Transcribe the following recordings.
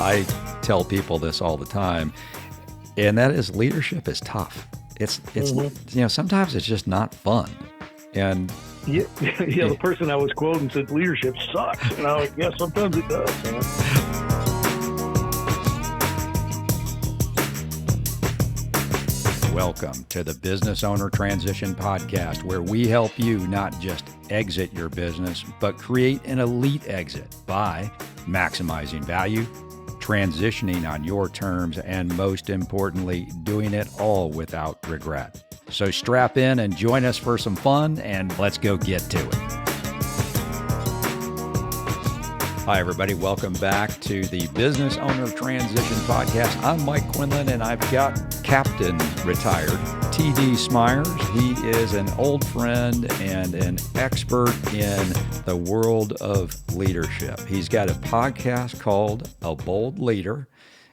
I tell people this all the time, and that is leadership is tough. It's sometimes it's just not fun. And yeah, the person I was quoting said leadership sucks. And I was like, yeah, sometimes it does, man. Welcome to the Business Owner Transition Podcast, where we help you not just exit your business, but create an elite exit by maximizing value, transitioning on your terms, and most importantly, doing it all without regret. So strap in and join us for some fun, and let's go get to it. Hi, everybody. Welcome back to the Business Owner Transition Podcast. I'm Mike Quinlan, and I've got Captain Retired T.D. Smyers. He is an old friend and an expert in the world of leadership. He's got a podcast called A Bold Leader,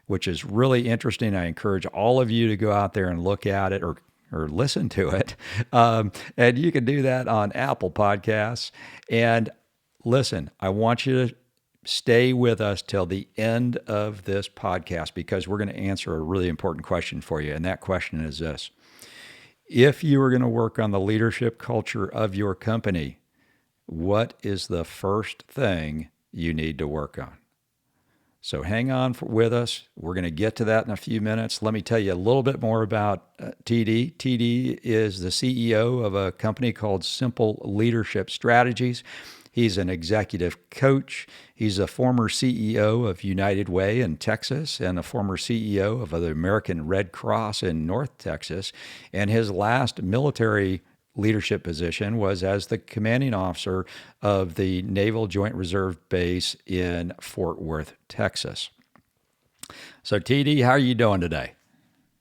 which is really interesting. I encourage all of you to go out there and look at it or listen to it. And you can do that on Apple Podcasts. And listen, I want you to stay with us till the end of this podcast because we're going to answer a really important question for you. And that question is this: if you were going to work on the leadership culture of your company, what is the first thing you need to work on? So hang on with us. We're going to get to that in a few minutes. Let me tell you a little bit more about TD. TD is the CEO of a company called Simple Leadership Strategies. He's an executive coach. He's a former CEO of United Way in Texas and a former CEO of the American Red Cross in North Texas. And his last military leadership position was as the commanding officer of the Naval Joint Reserve Base in Fort Worth, Texas. So, TD, how are you doing today?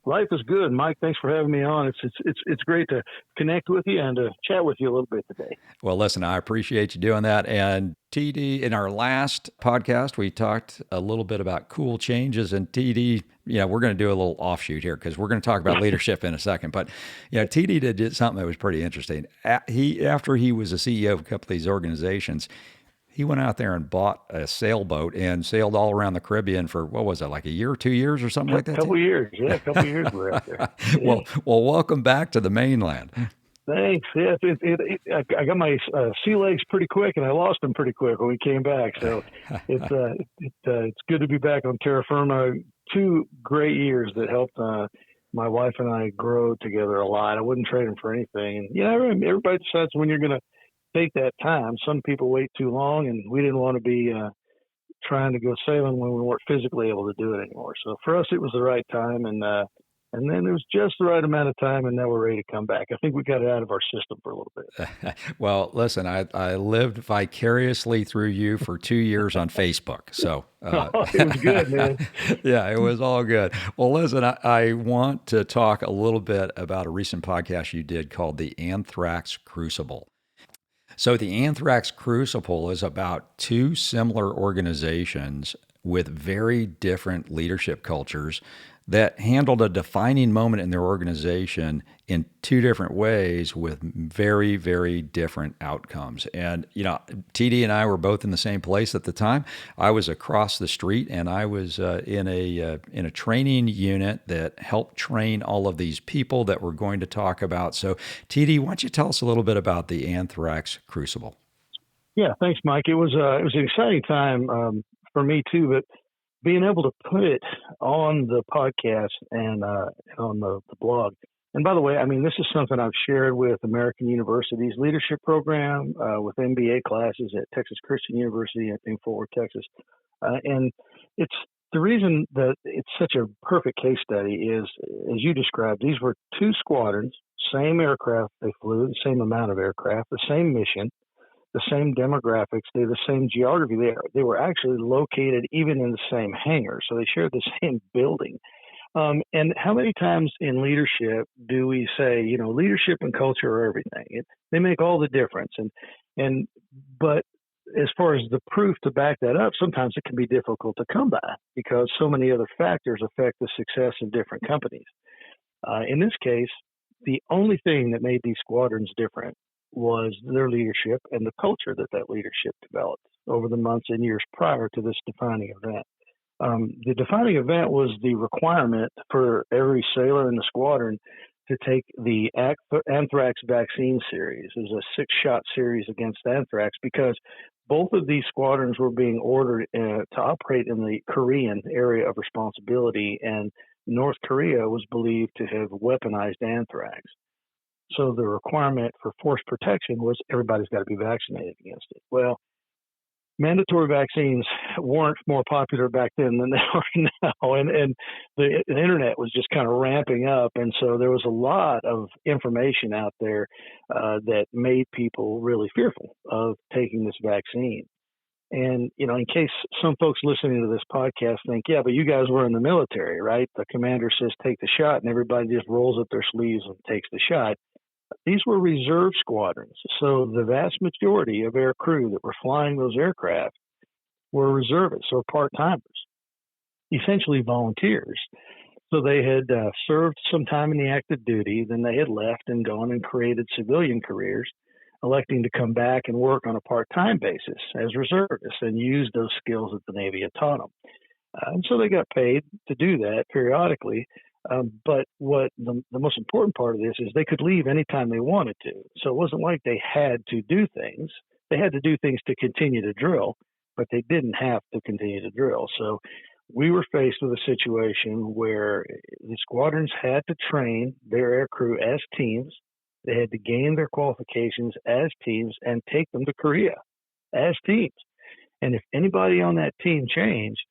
Life is good, Mike. Thanks for having me on. It's great to connect with you and to chat with you a little bit today. Well, listen, I appreciate you doing that. And TD, in our last podcast, we talked a little bit about cool changes. And TD, we're going to do a little offshoot here because we're going to talk about leadership in a second. But TD did something that was pretty interesting. After he was a CEO of a couple of these organizations, he went out there and bought a sailboat and sailed all around the Caribbean for, what was it, like a year, 2 years or something like that? A couple years we were out there. Yeah. Well, welcome back to the mainland. Thanks. Yeah, I got my sea legs pretty quick, and I lost them pretty quick when we came back. So it's good to be back on terra firma. 2 great years that helped my wife and I grow together a lot. I wouldn't trade them for anything. And everybody decides when you're going to take that time. Some people wait too long, and we didn't want to be trying to go sailing when we weren't physically able to do it anymore. So for us, it was the right time, and then it was just the right amount of time, and now we're ready to come back. I think we got it out of our system for a little bit. Well, listen, I lived vicariously through you for 2 years on Facebook. So it was good, man. Yeah, it was all good. Well, listen, I want to talk a little bit about a recent podcast you did called The Anthrax Crucible. So the Anthrax Crucible is about 2 similar organizations with very different leadership cultures that handled a defining moment in their organization in 2 different ways with very, very different outcomes. And, TD and I were both in the same place at the time. I was across the street, and I was in a training unit that helped train all of these people that we're going to talk about. So, TD, why don't you tell us a little bit about the Anthrax Crucible? Yeah, thanks, Mike. It was an exciting time for me too, but being able to put it on the podcast and on the blog. And by the way, this is something I've shared with American University's leadership program, with MBA classes at Texas Christian University, I think, Fort Worth, Texas. And it's the reason that it's such a perfect case study is, as you described, these were 2 squadrons, same aircraft they flew, the same amount of aircraft, the same mission, the same demographics, they're the same geography. They were actually located even in the same hangar, so they shared the same building. And how many times in leadership do we say, leadership and culture are everything? They make all the difference. But as far as the proof to back that up, sometimes it can be difficult to come by because so many other factors affect the success of different companies. In this case, the only thing that made these squadrons different was their leadership and the culture that leadership developed over the months and years prior to this defining event. The defining event was the requirement for every sailor in the squadron to take the anthrax vaccine series. It was a 6-shot series against anthrax because both of these squadrons were being ordered to operate in the Korean area of responsibility, and North Korea was believed to have weaponized anthrax. So the requirement for force protection was everybody's got to be vaccinated against it. Well, mandatory vaccines weren't more popular back then than they are now. And the internet was just kind of ramping up. And so there was a lot of information out there that made people really fearful of taking this vaccine. And, in case some folks listening to this podcast think, yeah, but you guys were in the military, right? The commander says, take the shot, and everybody just rolls up their sleeves and takes the shot. These were reserve squadrons, so the vast majority of air crew that were flying those aircraft were reservists or part-timers, essentially volunteers. So they had served some time in the active duty, then they had left and gone and created civilian careers, electing to come back and work on a part-time basis as reservists and use those skills that the Navy had taught them. And so they got paid to do that periodically. But what the most important part of this is they could leave anytime they wanted to. So it wasn't like they had to do things. They had to do things to continue to drill, but they didn't have to continue to drill. So we were faced with a situation where the squadrons had to train their air crew as teams. They had to gain their qualifications as teams and take them to Korea as teams. And if anybody on that team changed,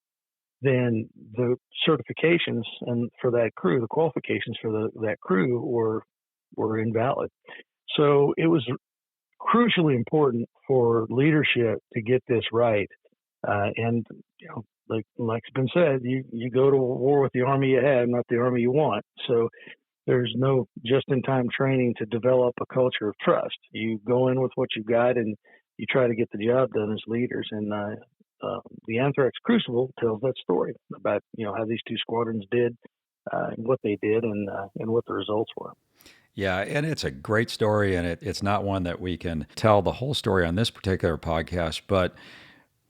then the certifications and for that crew, the qualifications for that crew were invalid. So it was crucially important for leadership to get this right. And like it's been said, you go to war with the army you have, not the army you want. So there's no just-in-time training to develop a culture of trust. You go in with what you got, and you try to get the job done as leaders. And the Anthrax Crucible tells that story about how these two squadrons did, what they did, and what the results were. Yeah, and it's a great story, and it's not one that we can tell the whole story on this particular podcast, but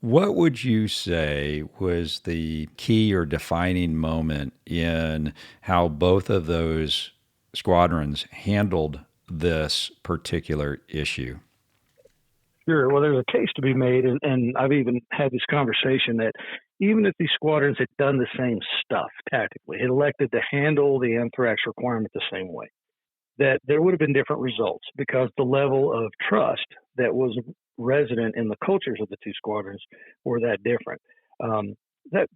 what would you say was the key or defining moment in how both of those squadrons handled this particular issue? Sure. Well, there's a case to be made, and I've even had this conversation that even if these squadrons had done the same stuff tactically, had elected to handle the anthrax requirement the same way, that there would have been different results because the level of trust that was resident in the cultures of the two squadrons were that different. That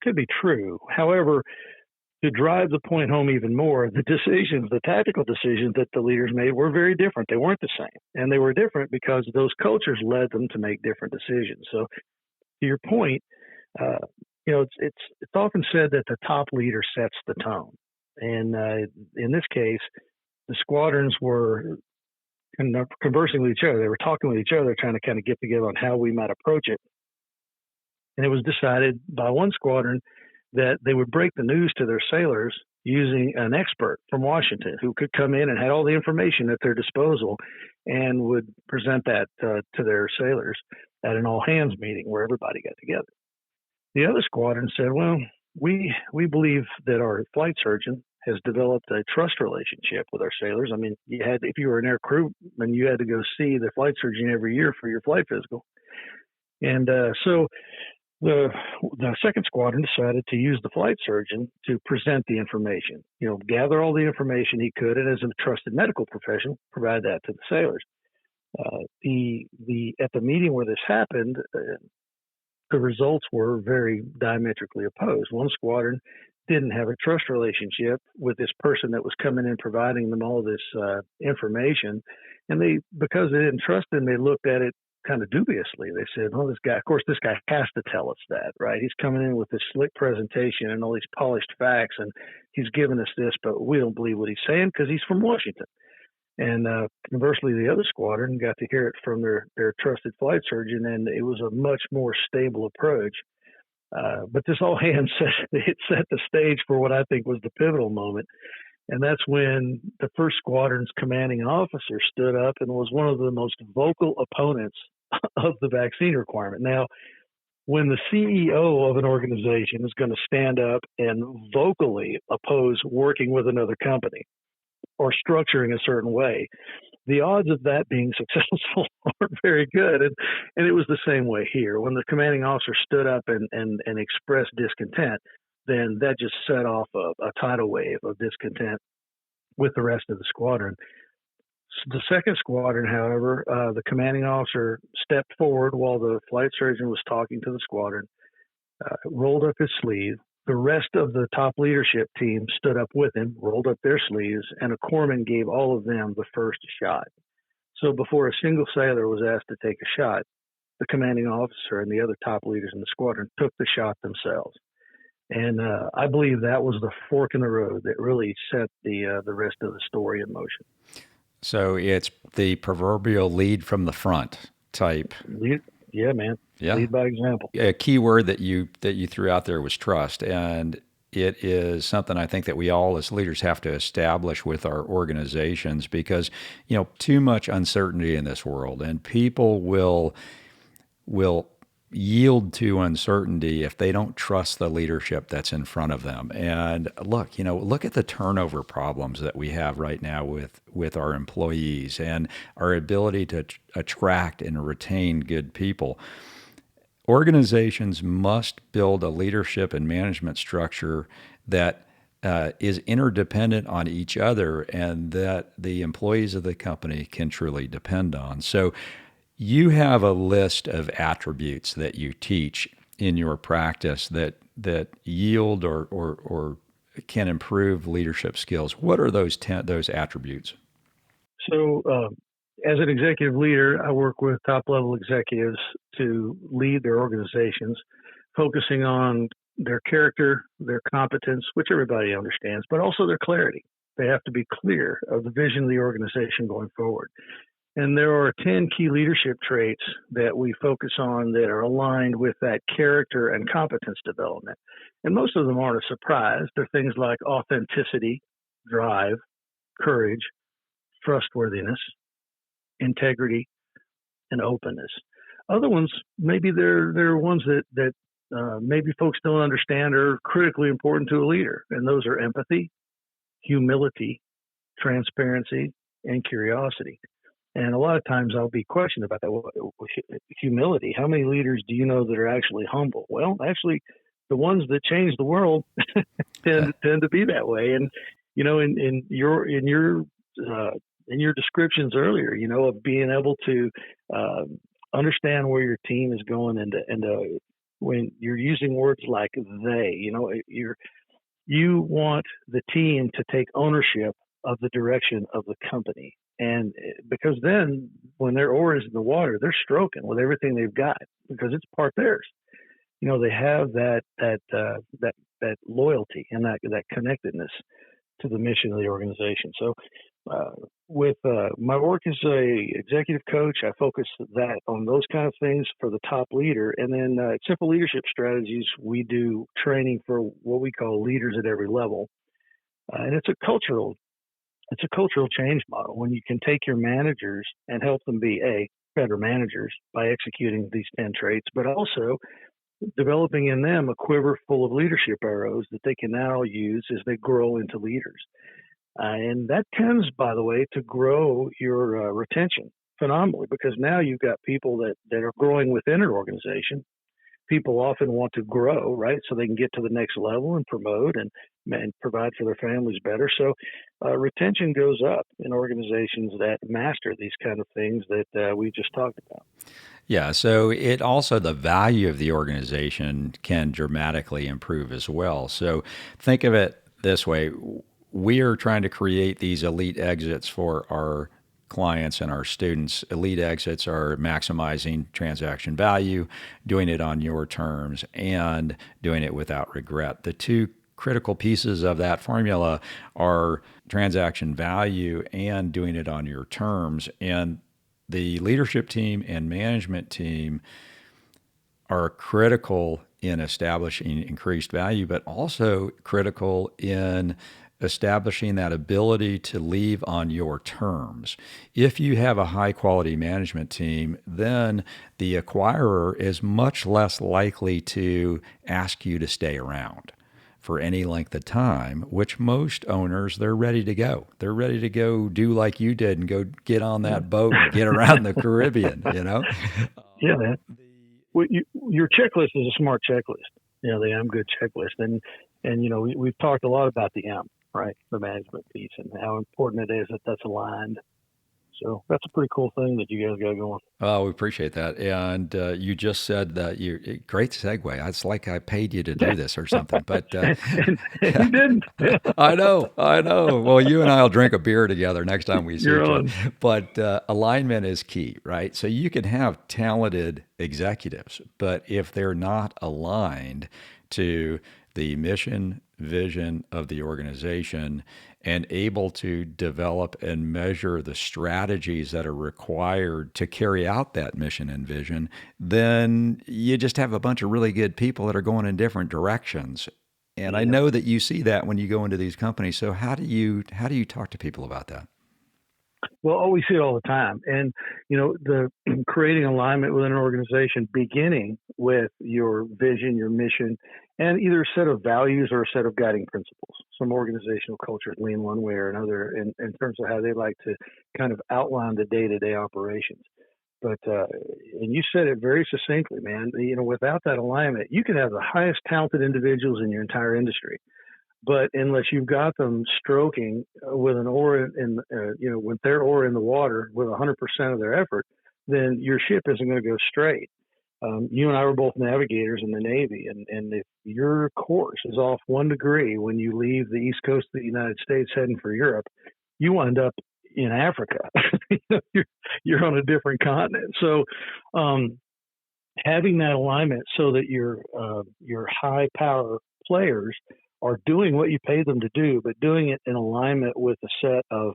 could be true. However, to drive the point home even more, the tactical decisions that the leaders made were very different. They weren't the same, and they were different because those cultures led them to make different decisions. So, to your point, it's often said that the top leader sets the tone, and in this case, the squadrons were conversing with each other. They were talking with each other, trying to kind of get together on how we might approach it. And it was decided by one squadron that they would break the news to their sailors using an expert from Washington who could come in and had all the information at their disposal and would present that to their sailors at an all-hands meeting where everybody got together. The other squadron said, well, we believe that our flight surgeon has developed a trust relationship with our sailors. I mean, if you were an air crewman, you had to go see the flight surgeon every year for your flight physical. And so the second squadron decided to use the flight surgeon to present the information, gather all the information he could, and as a trusted medical professional, provide that to the sailors. At the meeting where this happened, the results were very diametrically opposed. One squadron didn't have a trust relationship with this person that was coming in providing them all this information, and because they didn't trust him, they looked at it kind of dubiously. They said, well, this guy has to tell us that, right? He's coming in with this slick presentation and all these polished facts, and he's giving us this, but we don't believe what he's saying because he's from Washington. And conversely, the other squadron got to hear it from their trusted flight surgeon, and it was a much more stable approach. But this all hands set the stage for what I think was the pivotal moment. And that's when the first squadron's commanding officer stood up and was one of the most vocal opponents of the vaccine requirement. Now, when the CEO of an organization is going to stand up and vocally oppose working with another company or structuring a certain way, the odds of that being successful aren't very good. And it was the same way here. When the commanding officer stood up and expressed discontent, then that just set off a tidal wave of discontent with the rest of the squadron. The second squadron, however, the commanding officer stepped forward while the flight surgeon was talking to the squadron, rolled up his sleeve. The rest of the top leadership team stood up with him, rolled up their sleeves, and a corpsman gave all of them the first shot. So before a single sailor was asked to take a shot, the commanding officer and the other top leaders in the squadron took the shot themselves. And I believe that was the fork in the road that really set the rest of the story in motion. So it's the proverbial lead from the front type. Yeah, man. Yeah. Lead by example. A key word that you threw out there was trust, and it is something I think that we all as leaders have to establish with our organizations, because too much uncertainty in this world, and people will yield to uncertainty if they don't trust the leadership that's in front of them. And look at the turnover problems that we have right now with our employees and our ability to attract and retain good people. Organizations must build a leadership and management structure that is interdependent on each other and that the employees of the company can truly depend on. So you have a list of attributes that you teach in your practice that yield or can improve leadership skills. What are those attributes? So, as an executive leader, I work with top-level executives to lead their organizations, focusing on their character, their competence, which everybody understands, but also their clarity. They have to be clear of the vision of the organization going forward. And there are 10 key leadership traits that we focus on that are aligned with that character and competence development. And most of them aren't a surprise. They're things like authenticity, drive, courage, trustworthiness, integrity, and openness. Other ones, maybe they're ones that maybe folks don't understand are critically important to a leader. And those are empathy, humility, transparency, and curiosity. And a lot of times I'll be questioned about that. Humility. How many leaders do you know that are actually humble? Well, actually, the ones that change the world tend to be that way. And in your descriptions earlier, of being able to understand where your team is going, and when you're using words like they, you want the team to take ownership of the direction of the company. And because then when their oar is in the water, they're stroking with everything they've got because it's part theirs. They have that loyalty and that connectedness to the mission of the organization. So with my work as a executive coach, I focus that on those kind of things for the top leader. And then at Simple Leadership Strategies, we do training for what we call leaders at every level. And it's a cultural change model when you can take your managers and help them be better managers by executing these 10 traits, but also developing in them a quiver full of leadership arrows that they can now use as they grow into leaders. And that tends, by the way, to grow your retention phenomenally, because now you've got people that are growing within an organization. People often want to grow, right? So they can get to the next level and promote and provide for their families better. So retention goes up in organizations that master these kind of things that we just talked about. Yeah, so it also, the value of the organization can dramatically improve as well. So think of it this way. We are trying to create these elite exits for our clients and our students. Elite exits are maximizing transaction value, doing it on your terms, and doing it without regret. The two critical pieces of that formula are transaction value and doing it on your terms. And the leadership team and management team are critical in establishing increased value, but also critical in establishing that ability to leave on your terms. If you have a high quality management team, then the acquirer is much less likely to ask you to stay around for any length of time, which most owners, they're ready to go. They're ready to go do like you did and go get on that boat and get around the Caribbean, you know? Yeah, man. Well, your checklist is a smart checklist. You know, the M Good checklist. And you know, we've talked a lot about the M, right? The management piece and how important it is that that's aligned. So that's a pretty cool thing that you guys got going. Oh, we appreciate that. And you just said that great segue. It's like I paid you to do this or something, but and you didn't. I know. Well, you and I will drink a beer together next time we see You're each other. on. But alignment is key, right? So you can have talented executives, but if they're not aligned to the mission, vision of the organization, and able to develop and measure the strategies that are required to carry out that mission and vision, then you just have a bunch of really good people that are going in different directions. And I know that you see that when you go into these companies. So how do you talk to people about that? Well, we see it all the time. And, you know, the creating alignment within an organization, beginning with your vision, your mission, and either a set of values or a set of guiding principles. Some organizational cultures lean one way or another in terms of how they like to kind of outline the day-to-day operations. But, and you said it very succinctly, man, you know, without that alignment, you could have the highest talented individuals in your entire industry. But unless you've got them stroking with an oar you know, with their oar in the water with 100% of their effort, then your ship isn't going to go straight. You and I were both navigators in the Navy, and if your course is off 1 degree when you leave the east coast of the United States heading for Europe, you wind up in Africa. You're on a different continent. So, having that alignment so that your high power players are doing what you paid them to do, but doing it in alignment with a set of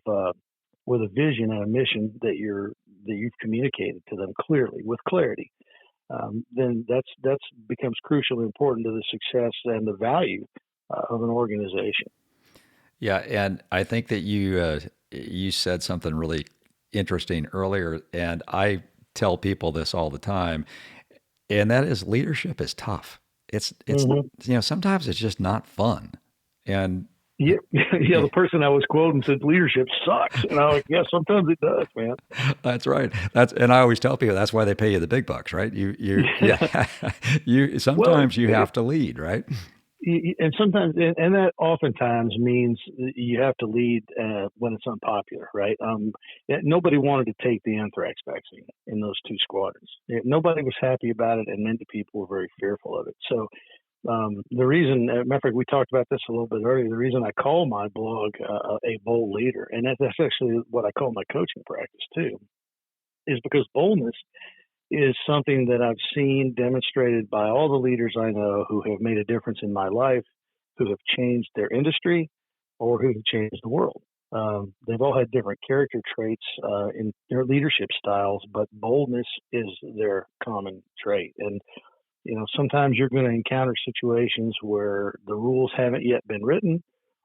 with a vision and a mission that you've communicated to them clearly with clarity. Then that's becomes crucially important to the success and the value of an organization. Yeah, and I think that you said something really interesting earlier, and I tell people this all the time, and that is leadership is tough. It's Mm-hmm. you know, sometimes it's just not fun, and Yeah, yeah. The person I was quoting said leadership sucks, and I was like, yeah, sometimes it does, man. that's right. And I always tell people that's why they pay you the big bucks, right? Yeah. You Well, sometimes you have to lead, right? and sometimes, and that oftentimes means you have to lead when it's unpopular, right? Nobody wanted to take the anthrax vaccine in those two squadrons. Nobody was happy about it, and many people were very fearful of it. So the reason, matter of fact, we talked about this a little bit earlier. The reason I call my blog a bold leader, and that's actually what I call my coaching practice too, is because boldness is something that I've seen demonstrated by all the leaders I know who have made a difference in my life, who have changed their industry, or who have changed the world. They've all had different character traits in their leadership styles, but boldness is their common trait. And you know, sometimes you're going to encounter situations where the rules haven't yet been written,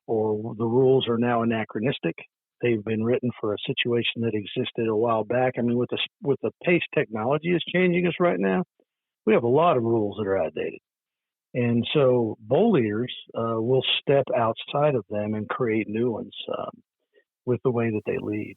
or the rules are now anachronistic. They've been written for a situation that existed a while back. I mean, with the pace technology is changing us right now, we have a lot of rules that are outdated. And so bold leaders will step outside of them and create new ones with the way that they lead.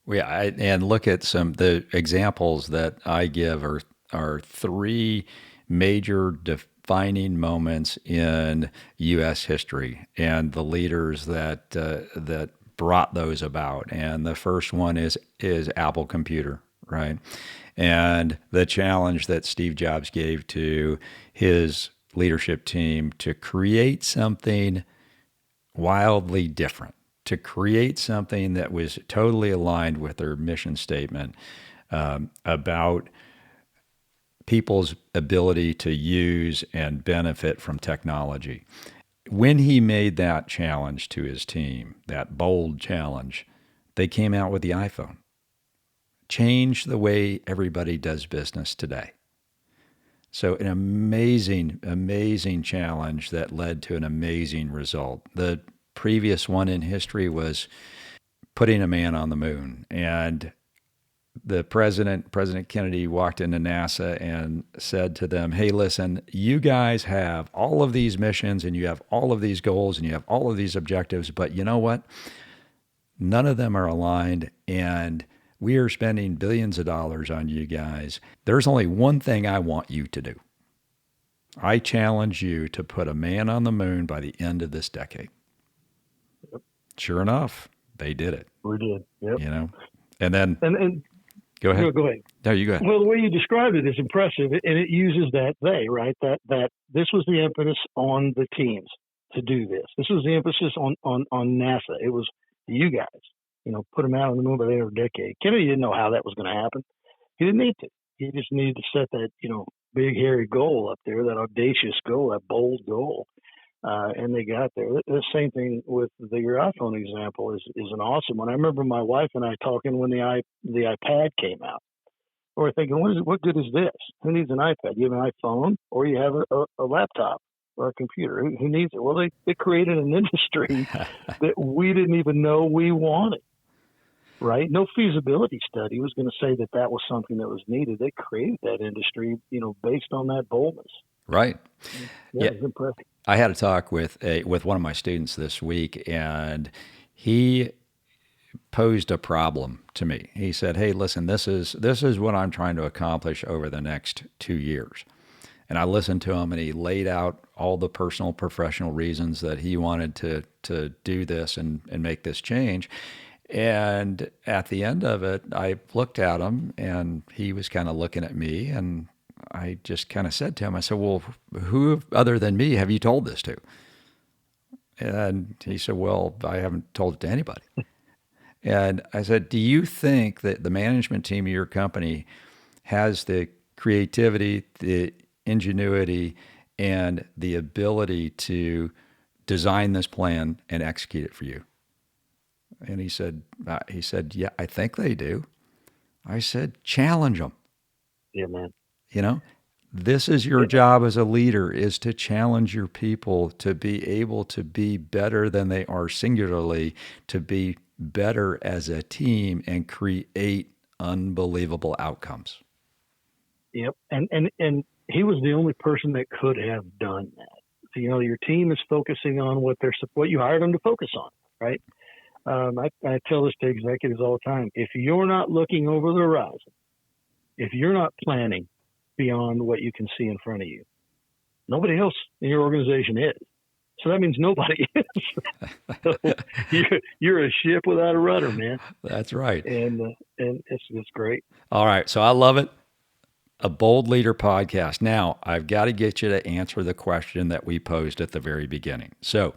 Yeah, and look at the examples that I give are three major defining moments in U.S. history and the leaders that brought those about. And the first one is Apple Computer, right? And the challenge that Steve Jobs gave to his leadership team to create something wildly different, to create something that was totally aligned with their mission statement about people's ability to use and benefit from technology. When he made that challenge to his team, that bold challenge, they came out with the iPhone. Changed the way everybody does business today. So an amazing, amazing challenge that led to an amazing result. The previous one in history was putting a man on the moon. And President Kennedy, walked into NASA and said to them, hey, listen, you guys have all of these missions and you have all of these goals and you have all of these objectives, but you know what? None of them are aligned, and we are spending billions of dollars on you guys. There's only one thing I want you to do. I challenge you to put a man on the moon by the end of this decade. Yep. Sure enough, they did it. We did. Yep. And then and go ahead. Go ahead. No, you go ahead. Well, the way you described it is impressive, and it uses that they, right? That this was the impetus on the teams to do this. This was the emphasis on NASA. It was you guys, put them out on the moon by the end of the decade. Kennedy didn't know how that was going to happen. He didn't need to. He just needed to set that, big, hairy goal up there, that audacious goal, that bold goal. And they got there. The same thing with your iPhone example is an awesome one. I remember my wife and I talking when the iPad came out. We're thinking, what good is this? Who needs an iPad? You have an iPhone, or you have a laptop or a computer. Who needs it? Well, they created an industry that we didn't even know we wanted. Right? No feasibility study was going to say that was something that was needed. They created that industry, based on that boldness. Right. Yeah. It was impressive. I had a talk with one of my students this week, and he posed a problem to me. He said, "Hey, listen, this is what I'm trying to accomplish over the next 2 years." And I listened to him, and he laid out all the personal, professional reasons that he wanted to do this and make this change. And at the end of it, I looked at him, and he was kind of looking at me, and I just kind of said to him, I said, well, who other than me have you told this to? And he said, well, I haven't told it to anybody. And I said, do you think that the management team of your company has the creativity, the ingenuity, and the ability to design this plan and execute it for you? And he said, yeah, I think they do. I said, challenge them. Yeah, man. This is your job as a leader, is to challenge your people to be able to be better than they are singularly, to be better as a team and create unbelievable outcomes. Yep. And he was the only person that could have done that. So, your team is focusing on what you hired them to focus on, right? I tell this to executives all the time. If you're not looking over the horizon, if you're not planning beyond what you can see in front of you, nobody else in your organization is. So that means nobody is. So you're a ship without a rudder, man. That's right. And it's great. All right. So I love it. A Bold Leader podcast. Now, I've got to get you to answer the question that we posed at the very beginning. So,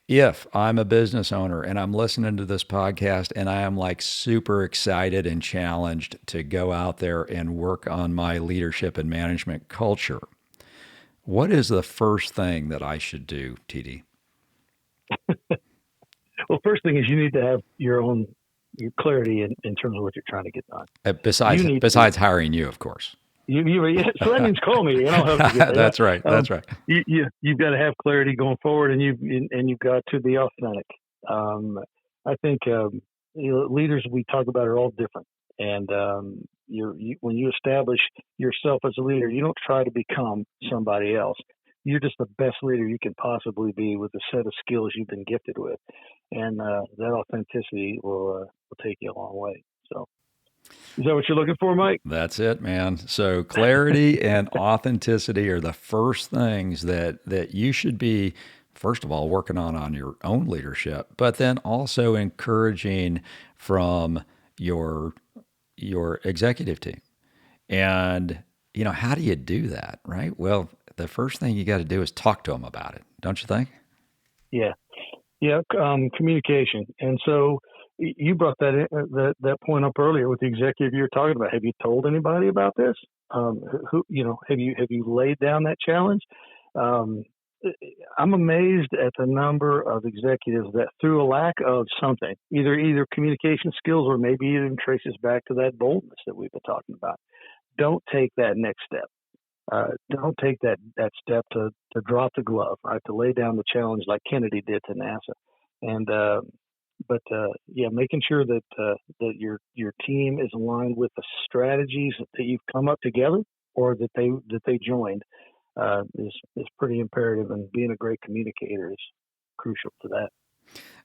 if I'm a business owner and I'm listening to this podcast and I am like super excited and challenged to go out there and work on my leadership and management culture, what is the first thing that I should do, TD? Well, first thing is you need to have your clarity in terms of what you're trying to get done. Besides hiring you, of course. So that means call me, and I'll help you get there. That's right. That's right. You've got to have clarity going forward, and you've got to be authentic. I think leaders we talk about are all different, and when you establish yourself as a leader, you don't try to become somebody else. You're just the best leader you can possibly be with the set of skills you've been gifted with, and that authenticity will take you a long way. So. Is that what you're looking for, Mike? That's it, man. So clarity and authenticity are the first things that you should be, first of all, working on your own leadership, but then also encouraging from your executive team. And, how do you do that, right? Well, the first thing you got to do is talk to them about it, don't you think? Yeah. Communication. And so you brought that point up earlier with the executive you were talking about. Have you told anybody about this? Have you laid down that challenge? I'm amazed at the number of executives that, through a lack of something, either communication skills or maybe even traces back to that boldness that we've been talking about, don't take that next step. Don't take that step to drop the glove, right? To lay down the challenge like Kennedy did to NASA. And yeah, making sure that that your team is aligned with the strategies that you've come up together or that they joined is pretty imperative. And being a great communicator is crucial to that.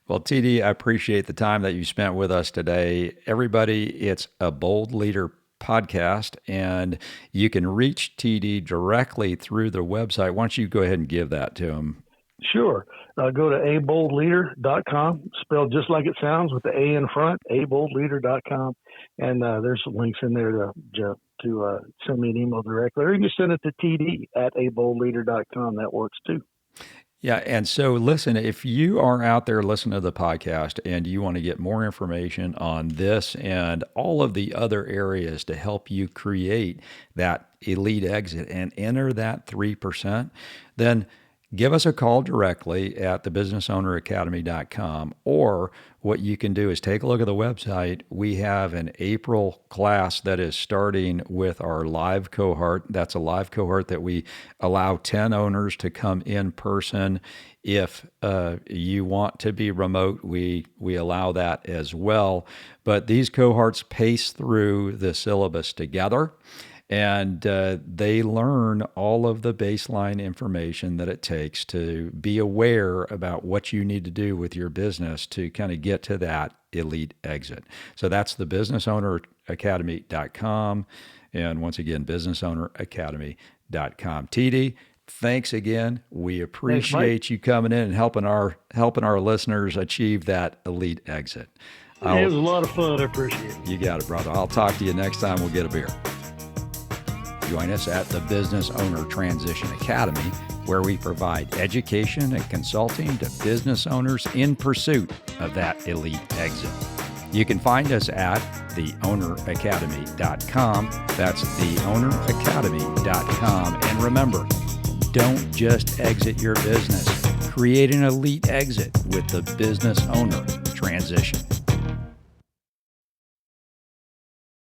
Well, TD, I appreciate the time that you spent with us today. Everybody, it's a Bold Leader podcast, and you can reach TD directly through the website. Why don't you go ahead and give that to him? Sure. Go to aboldleader.com, spelled just like it sounds with the A in front, aboldleader.com. And there's some links in there to send me an email directly, or you can send it to TD at aboldleader.com. That works too. Yeah. And so, listen, if you are out there listening to the podcast and you want to get more information on this and all of the other areas to help you create that elite exit and enter that 3%, then give us a call directly at thebusinessowneracademy.com, or what you can do is take a look at the website. We have an April class that is starting with our live cohort. That's a live cohort that we allow 10 owners to come in person. If you want to be remote, we allow that as well. But these cohorts pace through the syllabus together. And they learn all of the baseline information that it takes to be aware about what you need to do with your business to kind of get to that elite exit. So that's the businessowneracademy.com. And once again, businessowneracademy.com. TD, thanks again. We appreciate you coming in and helping our listeners achieve that elite exit. It was a lot of fun. I appreciate it. You got it, brother. I'll talk to you next time. We'll get a beer. Join us at the Business Owner Transition Academy, where we provide education and consulting to business owners in pursuit of that elite exit. You can find us at theowneracademy.com. That's theowneracademy.com. And remember, don't just exit your business. Create an elite exit with the Business Owner Transition.